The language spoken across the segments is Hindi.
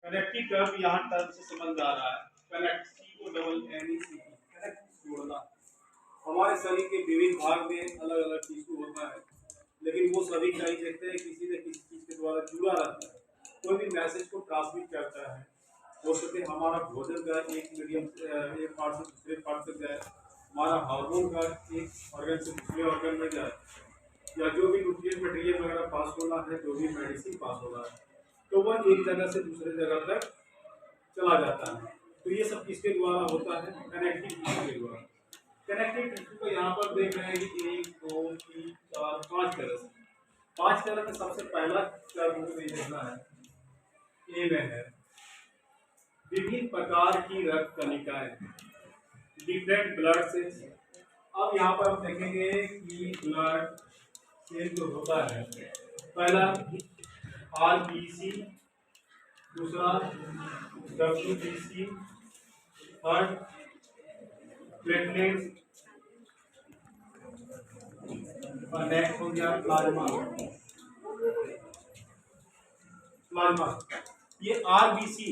कनेक्टिव टर्म यहाँ टर्म से समझ आ रहा है। कनेक्ट CONNECT कनेक्ट जोड़ना। हमारे शरीर के विभिन्न भाग में अलग अलग टिश्यू होता है, लेकिन वो सभी कहीं देखते हैं किसी न किसी चीज के द्वारा जुड़ा रहता है, कोई भी मैसेज को ट्रांसमिट करता है। हो सके हमारा भोजन का एक मीडियम एक पार्ट से दूसरे पार्ट तक जाए, हमारा हार्मोन का एक ऑर्गन से दूसरे ऑर्गन में जाए, या जो भी न्यूट्रिएंट मटेरियल वगैरह पास होना है, जो भी मेडिसिन पास होना है, तो वह एक जगह से दूसरे जगह तक चला जाता है। तो ये सब किसके द्वारा होता है? कनेक्टिव टिश्यू के द्वारा। कनेक्टिव टिश्यू को यहाँ पर देख रहे हैं कि 1 2 3 4 5 कलर से। 5 कलर में सबसे पहला कलर मुझे देखना है, ए में है विभिन्न प्रकार की रक्त कणिकाएं, डिफरेंट ब्लड सेल्स। अब यहाँ पर हम देखेंगे कि ब्लड सेल जो होता है, पहला RBC, दूसरा WBC, थर्ड प्लेटलेट्स, और नेक्स्ट हो गया प्लाज्मा। प्लाज्मा ये आरबीसी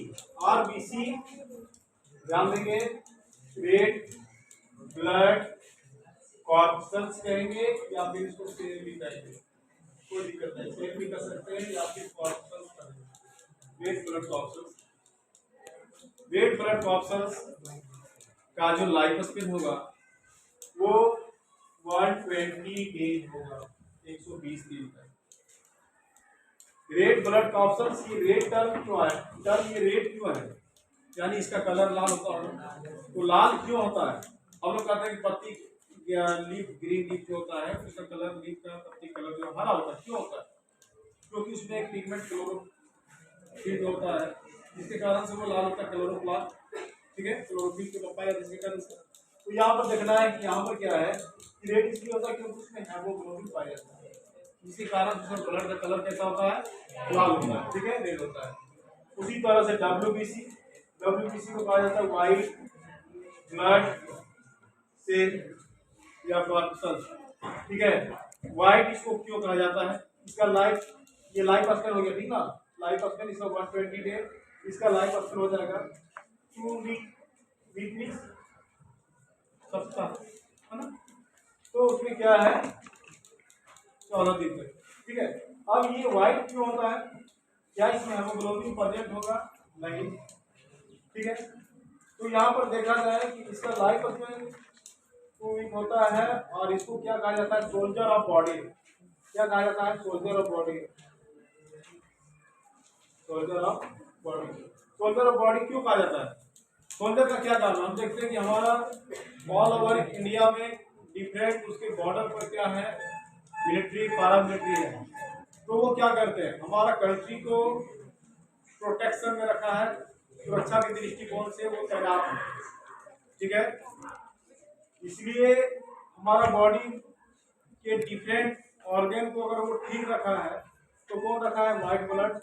ध्यान देंगे, रेड ब्लड कॉर्पसल्स कहेंगे या फिर इसको सेल भी कहेंगे, कोई दिक्कत नहीं, सेल भी कर सकते हैं या फिर कॉर्पसल्स कहेंगे। Red blood corpuscles, red blood corpuscles का जो लाइफ स्पेन होगा वो 120 डेज होगा, 120 दिन तक। रेड ब्लड कॉर्पसल्स, ये रेड टर्म क्यों है? टर्म ये रेड क्यों है? यानी इसका कलर लाल होता है। तो लाल क्यों होता है? हम लोग कहते हैं कि पत्ती लीफ, ग्रीन लीफ जो होता है उसका कलर, लीफ का पत्ती कलर जो हरा होता है, क्यों होता है? क्योंकि उसमें एक पिगमेंट क्लोरोफिल होता है, जिसके कारण से वो लाल होता है, क्लोरोप्लास्ट। ठीक है, क्लोरोफिल को पाया जिसके कारण से। तो यहाँ पर देखना है कि यहाँ पर क्या है कि रेड इसलिए होता है क्योंकि उसमें हेमोग्लोबिन पाया जाता है, जिसके कारण उसमें ब्लड का कलर कैसा होता है? लाल होता है। ठीक है, रेड होता है। उसी तरह से WBC को कहा जाता है व्हाइट ब्लड सेल या कॉर्पसल्स। ठीक है, व्हाइट इसको क्यों कहा जाता है? इसका लाइफ, ये लाइफ स्पैन हो गया, ठीक ना, लाइफ स्पैन इसका 120 डे, इसका लाइफ स्पैन हो जाएगा 2 वीक मीन्स सप्ताह, है ना। तो उसमें क्या है, 14 दिन तक। ठीक है, अब ये व्हाइट क्यों होता है? क्या इसमें हेमोग्लोबिन प्रेजेंट होगा? नहीं। ठीक है, तो यहाँ पर देखा जाए कि इसका लाइफ स्पैन 2 वीक होता है, और इसको क्या कहा जाता है? Soldier of body. क्या कहा जाता है? Soldier of body. Soldier of body, soldier of body क्यों कहा जाता है? सोल्जर का क्या काम है? हम देखते हैं कि हमारा ऑल ओवर इंडिया में डिफरेंट उसके बॉर्डर पर क्या है? मिलिट्री, पैरामिलिट्री है। तो वो क्या करते हैं? हमारा कंट्री को प्रोटेक्शन में रखा है, सुरक्षा के दृष्टिकोण से वो तैनात है। ठीक है, इसलिए हमारा बॉडी के डिफरेंट ऑर्गन को अगर वो ठीक रखा है, तो कौन रखा है? व्हाइट ब्लड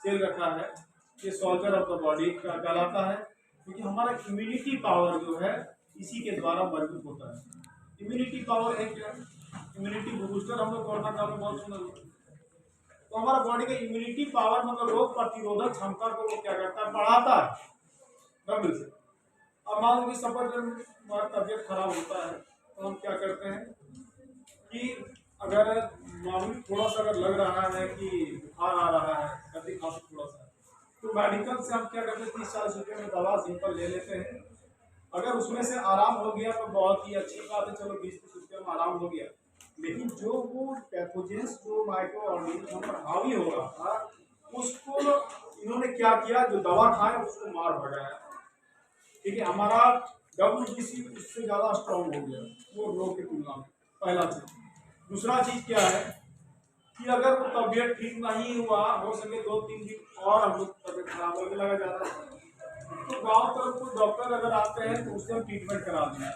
सेल रखा है, ये सोल्जर ऑफ द बॉडी का कहलाता है। क्योंकि हमारा इम्यूनिटी पावर जो है इसी के द्वारा मजबूत होता है। इम्यूनिटी पावर है क्या? इम्यूनिटी बूस्टर हम लोग कोरोना काल में बहुत सुना। तो हमारा बॉडी का इम्यूनिटी पावर मतलब रोग प्रतिरोधक क्षमता को वो क्या करता है? बढ़ाता है डबल से। अब मान लो कि सफर जब हमारा तबियत खराब होता है तो हम क्या करते हैं कि अगर मामूली थोड़ा सा अगर लग रहा है कि बुखार आ रहा है, सर्दी खांसी थोड़ा सा, तो मेडिकल से हम क्या करते हैं 30-40 रुपये में दवा सिंपल ले लेते हैं। अगर उसमें से आराम हो गया तो बहुत ही अच्छी बात है, चलो 20-30 रुपये में आराम हो गया। लेकिन जो वो पैथोजेंस जो माइक्रो ऑर्गेनिज्म पर हावी हो रहा था, उसको इन्होंने क्या किया? जो दवा खाए उसको मार भगाया। ठीक है, हमारा WBC उससे ज़्यादा स्ट्रॉन्ग हो गया वो रोग की तुलना में, पहला चीज। दूसरा चीज क्या है कि अगर वो तबियत ठीक नहीं हुआ, हो सके 2-3 दिन और हम लोग तबियत खराब होने लगा जाता है, तो गाँव तरफ कोई डॉक्टर अगर आते हैं तो उससे हम ट्रीटमेंट करा दें।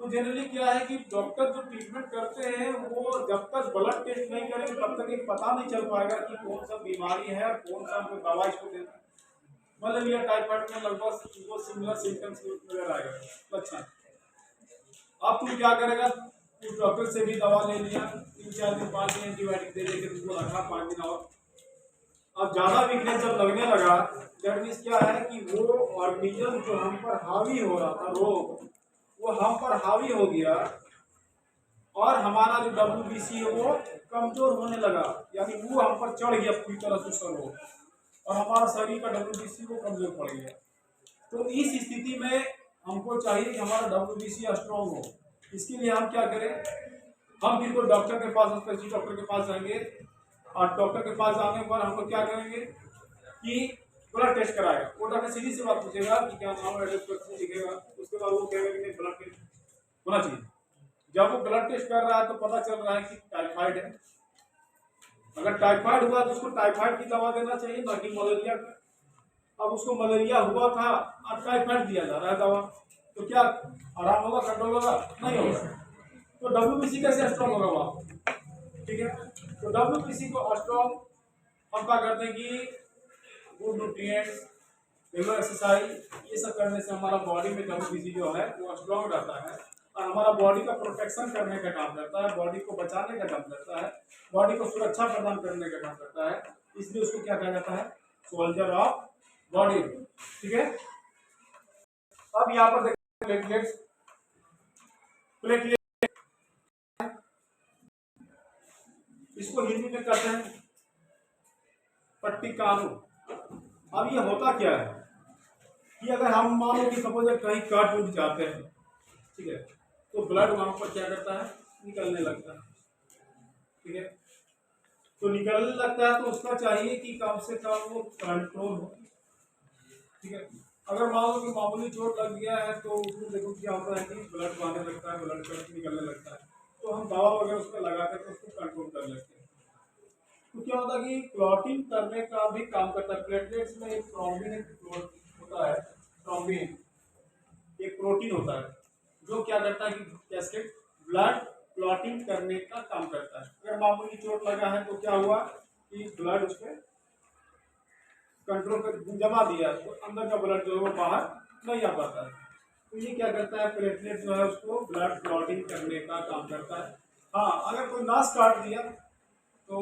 तो जनरली क्या है कि डॉक्टर जो ट्रीटमेंट करते हैं वो जब तक ब्लड टेस्ट नहीं करेंगे तब तक ये पता नहीं चल पाएगा कि कौन सा बीमारी है और कौन सा हमको दवा इसको देना है। मलेरिया टाइफाइड में लगभग वो सिमिलर सिम्टम्स नजर आएगा, लक्षण। अब तू क्या करेगा? उस डॉक्टर से भी दवा ले लिया, 3-4 दिन 5 दिन एंटीबायोटिक दे देकर तुमको रखा 5 दिन और। अब ज्यादा वीकनेस जब लगने लगा, दैट मीन्स क्या है कि वो ऑर्गेनिज्म जो हम पर हावी हो रहा था रोग, वो हम पर हावी हो गया और हमारा जो WBC है वो कमजोर होने लगा, यानी वो हम पर चढ़ गया पूरी तरह से उसका रोग, और हमारा शरीर का WBC वो कमजोर पड़ गया। तो इस स्थिति में हमको चाहिए कि हमारा WBC स्ट्रॉन्ग हो। इसके लिए हम क्या करें, हम फिर कोई डॉक्टर के पास, स्पेशलिस्ट डॉक्टर के पास जाएंगे, और डॉक्टर के पास जाने पर हम लोग क्या करेंगे कि ब्लड टेस्ट कराएगा। वो डॉक्टर सीधी सी बात पूछेगा कि क्या नाम एड्रेस लिखेगा, उसके बाद वो कहेगा कि नहीं ब्लड टेस्ट होना चाहिए। जब वो ब्लड टेस्ट कर रहा है तो पता चल रहा है कि टाइफाइड है। अगर टाइफाइड हुआ तो उसको टाइफाइड की दवा देना चाहिए, ना कि मलेरिया का। अब उसको मलेरिया हुआ था और टाइफाइड दिया जा रहा है दवा, तो क्या आराम होगा, कंट्रोल होगा? नहीं होगा। तो WBC कैसे स्ट्रॉन्ग होगा वहाँ? ठीक है, तो WBC को स्ट्रॉन्ग हम क्या करते हैं कि गुड न्यूट्रिएंट्स, रेगुलर एक्सरसाइज, ये सब करने से हमारा बॉडी में WBC जो है वो स्ट्रॉन्ग रहता है, और हमारा बॉडी का प्रोटेक्शन करने का काम करता है, बॉडी को बचाने का काम करता है, बॉडी को सुरक्षा प्रदान करने का काम करता है। इसलिए उसको क्या कहा जाता है? Soldier of body. ठीक है, अब यहाँ पर देखिए प्लेटलेट्स। प्लेटलेट इसको हिंदी में कहते हैं पट्टिकानु। अब ये होता क्या है कि अगर हम मान लो कि सपोज कहीं कट उठ जाते हैं, ठीक है, तो ब्लड वहां पर क्या करता है? निकलने लगता है। ठीक है, तो निकलने लगता है तो उसका चाहिए कि कम से कम वो कंट्रोल हो। ठीक है, अगर मान लो कि मामूली चोट लग गया है तो उसमें देखो क्या होता है कि ब्लड आने लगता है, ब्लड कट निकलने लगता है, तो हम दवा वगैरह उस पर लगा करके उसको कंट्रोल कर लेते हैं। तो क्या होता है कि क्लॉटिंग करने का भी काम करता है। प्लेटलेट्स में एक थ्रोम्बिन होता है, थ्रोम्बिन एक प्रोटीन होता है जो क्या करता है कि कैस्केट ब्लड क्लॉटिंग करने का काम करता है। अगर मामूली चोट लगा है तो क्या हुआ कि ब्लड उस पर कंट्रोल कर जमा दिया, तो अंदर का ब्लड जो है वो बाहर नहीं आ पाता है। तो ये क्या करता है, प्लेटलेट जो है उसको ब्लड क्लॉटिंग करने का काम करता है। हाँ, अगर कोई नस काट दिया तो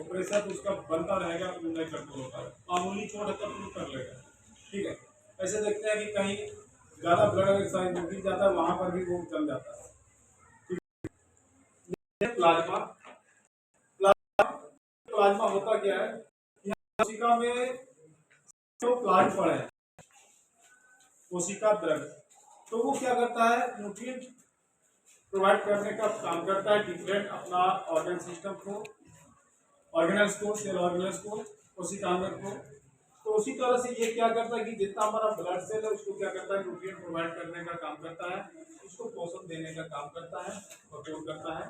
प्रेशर तो उसका बनता रहेगा, वो नहीं कंट्रोल होता है। मामूली चोट है तब तो कर लेगा। ठीक है, ऐसे देखते हैं कि कहीं ज़्यादा ब्लड एक्सरसाइज गिर जाता है, वहाँ पर भी वो जम जाता है। प्लाज्मा। प्लाज्मा होता क्या है, कोशिका में जो प्लाज्मा पड़े कोशिका द्रव्य, तो वो क्या करता है? न्यूट्रिएंट प्रोवाइड करने का काम करता है डिफरेंट अपना ऑर्गन सिस्टम को, ऑर्गेनल्स को, सेल ऑर्गेनल्स को, कोशिकांग को। तो उसी तरह से ये क्या करता है कि जितना हमारा ब्लड सेल है उसको क्या करता है? न्यूट्रिएंट प्रोवाइड करने का काम करता है, उसको पोषण देने का काम करता है, और करता है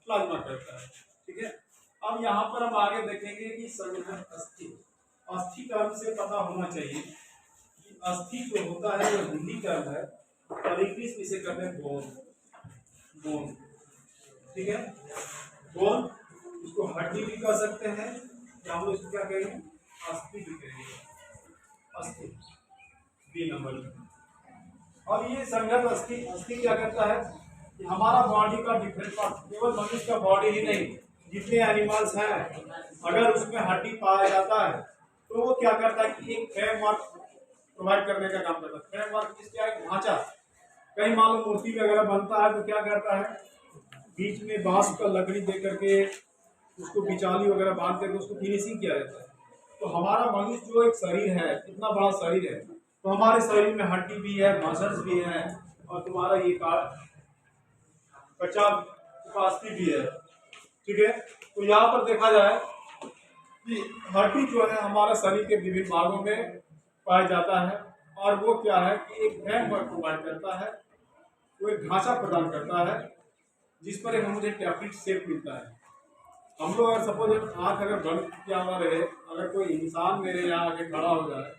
प्लाज्मा करता है। ठीक है, अब यहाँ पर हम आगे देखेंगे कि संगठन अस्थि। अस्थि टर्म से पता होना चाहिए कि अस्थि जो होता है वो हिंदी टर्म है, और इंग्लिश में इसे कहते हैं बोन। बोन, ठीक है, बोन, उसको हड्डी भी कह सकते हैं, या हम लोग इसको क्या कहेंगे? अस्थि भी कहेंगे, अस्थि बी नंबर। और ये संगत अस्थि, अस्थि क्या करता है कि हमारा बॉडी का डिफरेंट पार्ट, केवल मनुष्य का बॉडी ही नहीं, जितने एनिमल्स हैं अगर उसमें हड्डी पाया जाता है तो वो क्या करता है कि एक फ्रेमवर्क प्रोवाइड करने का काम करता है। फ्रेमवर्क क्या है? ढांचा। कहीं मान लो मूर्ति वगैरह बनता है तो क्या करता है, बीच में बांस का लकड़ी दे करके उसको बिचाली वगैरह बांध करके उसको फिनिशिंग किया जाता है। तो हमारा मनुष्य जो एक शरीर है, इतना बड़ा शरीर है, तो हमारे शरीर में हड्डी भी है, मसल्स भी है, और तुम्हारा ये कच्चा अस्थि भी है। ठीक है, तो यहाँ पर देखा जाए कि हड्डी जो है हमारे शरीर के विभिन्न भागों में पाया जाता है, और वो क्या है कि एक फ्रेमवर्क प्रोवाइड करता है, वो एक ढांचा प्रदान करता है जिस पर एक मुझे टैप्टिक शेप मिलता है। हम लोग अगर सपोज आँख अगर बंद किया हुआ रहे, अगर कोई इंसान मेरे यहाँ आके खड़ा हो जाए,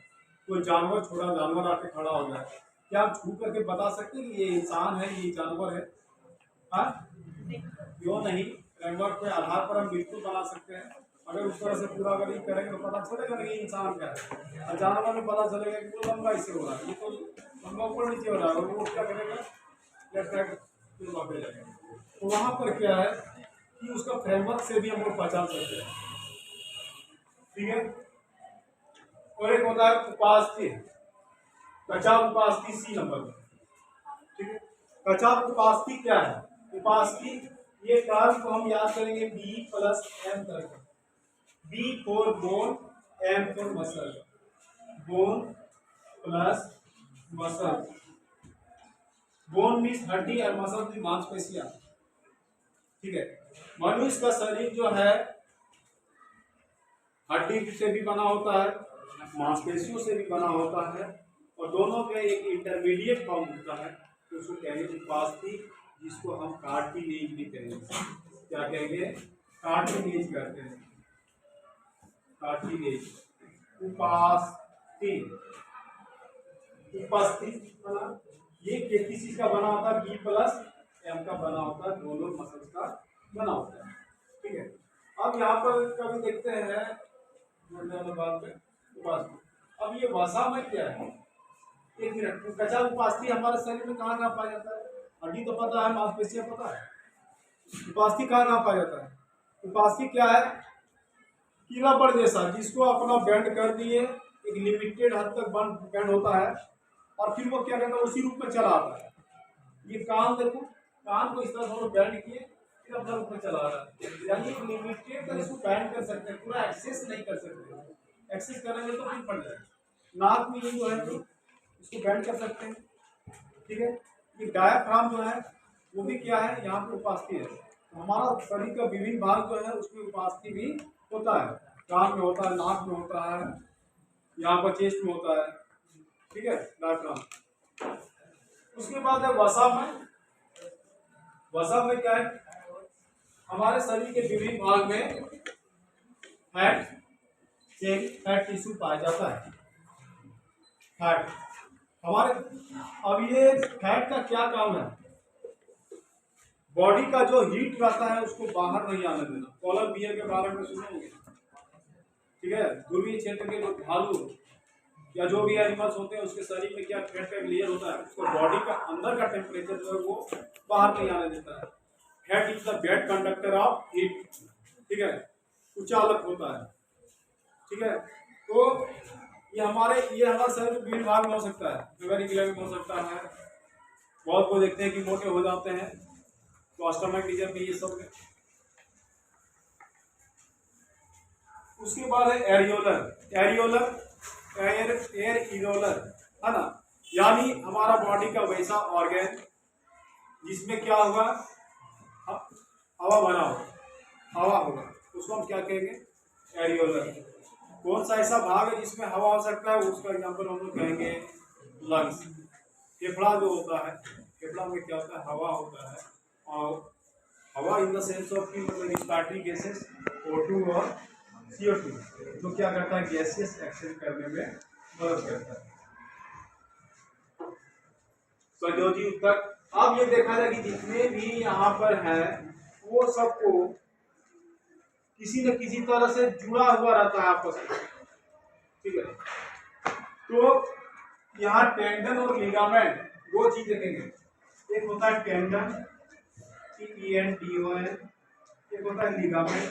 कोई जानवर, छोटा जानवर आके खड़ा हो जाए, क्या आप छू करके बता सकते हैं कि ये इंसान है, ये जानवर है? हाँ, क्यों नहीं? फ्रेमवर्क के आधार पर हम बिल्कुल बना सकते हैं। अगर उस तरह से पूरा अगर ये करेंगे तो पता चलेगा नहीं इंसान क्या है, और जानवर में पता चलेगा कि वो लंबा इससे हो रहा है, ये तो लंबा ऊपर नीचे हो रहा है, और वो क्या करेगा? लेफ्ट राइट पे जाएगा। तो वहाँ पर क्या है कि उसका फ्रेमवर्क से भी हम लोग पहचान सकते हैं। ठीक है, और एक होता है उपास्थि, कचाप उपास्थि सी नंबर में। ठीक है, कचाप उपास्थि क्या है? उपास्थि ये टर्म को हम याद करेंगे बी प्लस एम करके। B for bone, M for muscle, bone plus muscle. Bone means हड्डी और मसल की मांसपेशियां। ठीक है, मनुष्य का शरीर जो है हड्डी से भी बना होता है, मांसपेशियों से भी बना होता है, और दोनों में एक इंटरमीडिएट फॉर्म होता है, तो उसको कहेंगे उपास्थि, जिसको हम कार्टिलेज भी कहेंगे। क्या कहेंगे? कार्टिलेज कहते हैं, कार्टिलेज। उपास्थि, उपस्थित बना, ये किस चीज का बना होता है? बी प्लस एम का बना होता है, दोनों मसल्स का बना होता है। ठीक है, अब यहाँ पर कभी देखते हैं बात में उपास्थि। अब ये वसा में क्या है? एक मिनट, कचा उपास्थि हमारे शरीर में कहाँ पाया जाता है? हड्डी तो पता है, मांसपेशियां पता है, उपास्थि कहाँ पाया जाता है? उपास्थि क्या है? कीला बड़ जैसा, जिसको अपना बैंड कर दिए, एक लिमिटेड हद तक बैंड होता है, और फिर वो क्या कहता है, उसी रूप में चला आता है। ये कान देखो, कान को इस तरह से बैंड किए, फिर अपना रूप में चला रहा है, यानी लिमिटेड तक इसको बैंड कर सकते हैं, पूरा एक्सेस नहीं कर सकते। एक्सेस करेंगे तो फिर पड़ जाएगा। नाक में ये जो है तो इसको बैंड कर सकते हैं। ठीक है, ये डायाफ्राम जो है वो भी क्या है? यहाँ पे उपास्थि है। तो हमारा शरीर का विभिन्न भाग जो है उसमें उपास्थि भी होता है, कान में होता है, नाक में होता है, यहाँ पर चेस्ट में होता है। ठीक है, डायाफ्राम। उसके बाद है वसा में। वसा में क्या है? हमारे शरीर के विभिन्न भाग में फैट सेल, फैट टिश्यू पाया जाता है। फैट हमारे, अब ये फैट का क्या काम है? बॉडी का जो हीट रहता है उसको बाहर नहीं आने देना। पोलर बियर के बारे में सुने होंगे। ठीक है, ध्रुवीय क्षेत्र के जो भालू या जो भी एनिमल्स होते हैं उसके शरीर में क्या फैट का लेयर होता है, उसको बॉडी का अंदर का टेम्परेचर जो है वो बाहर नहीं आने देता है। Fat is the bad conductor of heat. ठीक है, उचालक होता है। ठीक है, तो ये हमारे शरीर में विभिन्न भाग में हो सकता है, फिगर गिला में हो सकता है। बहुत को देखते हैं कि मोटे हो जाते हैं, तो स्टमक रीजन में ये सब। उसके बाद है एरियोलर। एयर इरोलर है ना, यानी हमारा बॉडी का वैसा ऑर्गन जिसमें क्या होगा? हवा भरा होगा, हवा होगा, उसको हम क्या कहेंगे? एरियोलर। कौन सा ऐसा भाग है जिसमें हवा हो सकता है? उसका एग्जाम्पल हम लोग कहेंगे लंग्स। फेफड़ा जो होता है, फेफड़ा में क्या होता है? हवा होता है, और हवा इन द सेंस ऑफ कि मतलब रिस्पायरेटरी गैसेस O2 और CO2, तो क्या करता है? गैसेस एक्सचेंज करने में मदद करता है। तो जो जी उत्तर। अब ये देखा जाए कि जितने भी यहाँ पर है वो सबको किसी न किसी तरह से जुड़ा हुआ रहता है आपस में। ठीक है, तो यहाँ टेंडन और लिगामेंट दो चीज देखेंगे। एक होता है टेंडन, TENDON, एक होता है लिगामेंट।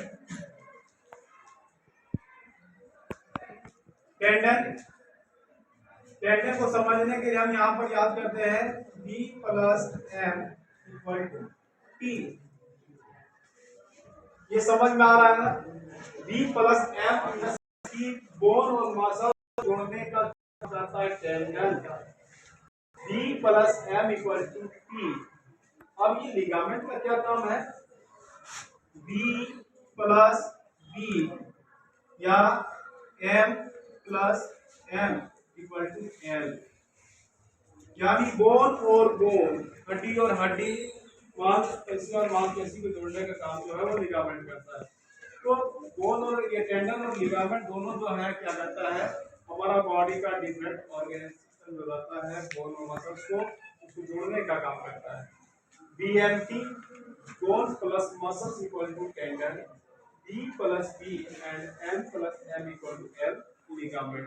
टेंडन को समझने के लिए हम यहाँ पर याद करते हैं B plus M equal to T। ये समझ में आ रहा है ना? B प्लस M की बोन और मसल जोड़ने का जाता है tendon. B plus M equal to T। अब ये लिगामेंट का क्या काम है? B प्लस B या M plus M equal to L, यानी बोन और बोन, हड्डी और हड्डी, मांसपेशी और मांसपेशी को जोड़ने का काम जो है वो लिगामेंट करता है। तो बोन और ये टेंडन और लिगामेंट दोनों जो है क्या करता है? हमारा बॉडी का डिफरेंट ऑर्गन सिस्टम जो रहता है, बोन और मसल्स को उसको जोड़ने का काम करता है। BMT, bone plus muscles equal to tendon, B plus B and M plus M equal to L ligament.